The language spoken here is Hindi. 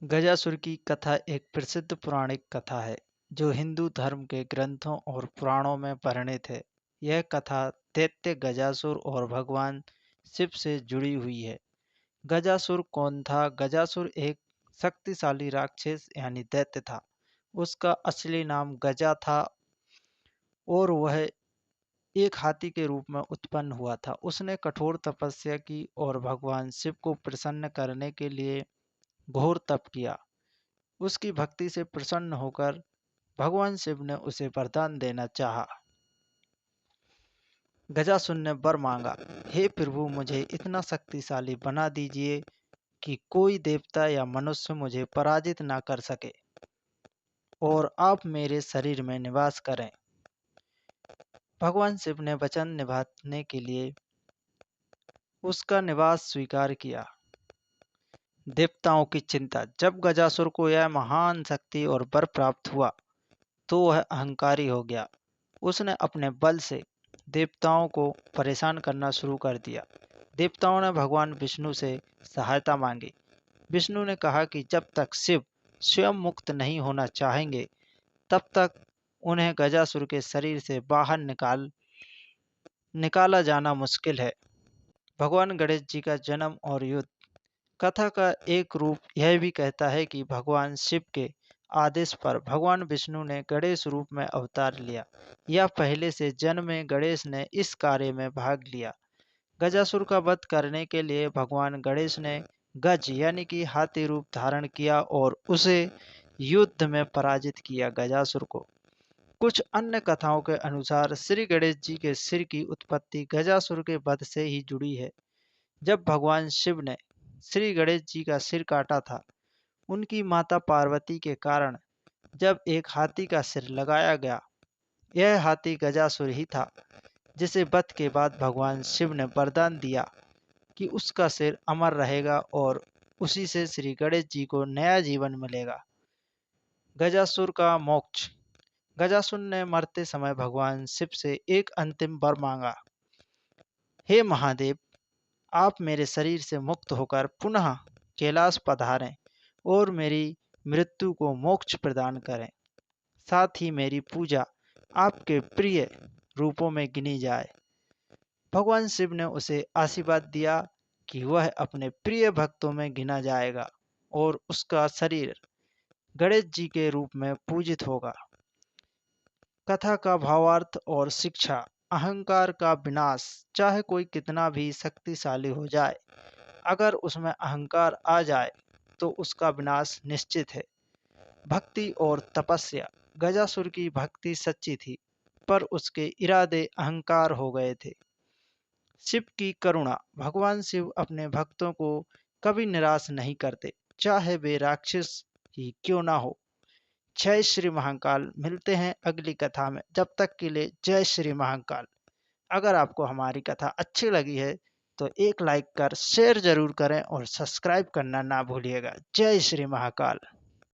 गजासुर की कथा एक प्रसिद्ध पौराणिक कथा है जो हिंदू धर्म के ग्रंथों और पुराणों में वर्णित है। यह कथा दैत्य गजासुर और भगवान शिव से जुड़ी हुई है। गजासुर कौन था? गजासुर एक शक्तिशाली राक्षस यानी दैत्य था। उसका असली नाम गजा था और वह एक हाथी के रूप में उत्पन्न हुआ था। उसने कठोर तपस्या की और भगवान शिव को प्रसन्न करने के लिए घोर तप किया। उसकी भक्ति से प्रसन्न होकर भगवान शिव ने उसे वरदान देना चाहा। गजासुर ने वर मांगा, हे प्रभु, मुझे इतना शक्तिशाली बना दीजिए कि कोई देवता या मनुष्य मुझे पराजित ना कर सके और आप मेरे शरीर में निवास करें। भगवान शिव ने वचन निभाने के लिए उसका निवास स्वीकार किया। देवताओं की चिंता। जब गजासुर को यह महान शक्ति और वर प्राप्त हुआ तो वह अहंकारी हो गया। उसने अपने बल से देवताओं को परेशान करना शुरू कर दिया। देवताओं ने भगवान विष्णु से सहायता मांगी। विष्णु ने कहा कि जब तक शिव स्वयं मुक्त नहीं होना चाहेंगे तब तक उन्हें गजासुर के शरीर से बाहर निकाला जाना मुश्किल है। भगवान गणेश जी का जन्म और युद्ध। कथा का एक रूप यह भी कहता है कि भगवान शिव के आदेश पर भगवान विष्णु ने गणेश रूप में अवतार लिया या पहले से जन्मे गणेश ने इस कार्य में भाग लिया। गजासुर का वध करने के लिए भगवान गणेश ने गज यानी कि हाथी रूप धारण किया और उसे युद्ध में पराजित किया गजासुर को। कुछ अन्य कथाओं के अनुसार श्री गणेश जी के सिर की उत्पत्ति गजासुर के वध से ही जुड़ी है। जब भगवान शिव ने श्री गणेश जी का सिर काटा था, उनकी माता पार्वती के कारण जब एक हाथी का सिर लगाया गया, यह हाथी गजासुर ही था, जिसे वध के बाद भगवान शिव ने वरदान दिया कि उसका सिर अमर रहेगा और उसी से श्री गणेश जी को नया जीवन मिलेगा। गजासुर का मोक्ष। गजासुर ने मरते समय भगवान शिव से एक अंतिम वर मांगा, हे महादेव, आप मेरे शरीर से मुक्त होकर पुनः कैलाश पधारें और मेरी मृत्यु को मोक्ष प्रदान करें। साथ ही मेरी पूजा आपके प्रिय रूपों में गिनी जाए। भगवान शिव ने उसे आशीर्वाद दिया कि वह अपने प्रिय भक्तों में गिना जाएगा और उसका शरीर गणेश जी के रूप में पूजित होगा। कथा का भावार्थ और शिक्षा। अहंकार का विनाश। चाहे कोई कितना भी शक्तिशाली हो जाए, अगर उसमें अहंकार आ जाए तो उसका विनाश निश्चित है। भक्ति और तपस्या। गजासुर की भक्ति सच्ची थी पर उसके इरादे अहंकार हो गए थे। शिव की करुणा। भगवान शिव अपने भक्तों को कभी निराश नहीं करते, चाहे वे राक्षस ही क्यों ना हो। जय श्री महाकाल। मिलते हैं अगली कथा में, जब तक के लिए जय श्री महाकाल। अगर आपको हमारी कथा अच्छी लगी है तो एक लाइक कर शेयर जरूर करें और सब्सक्राइब करना ना भूलिएगा। जय श्री महाकाल।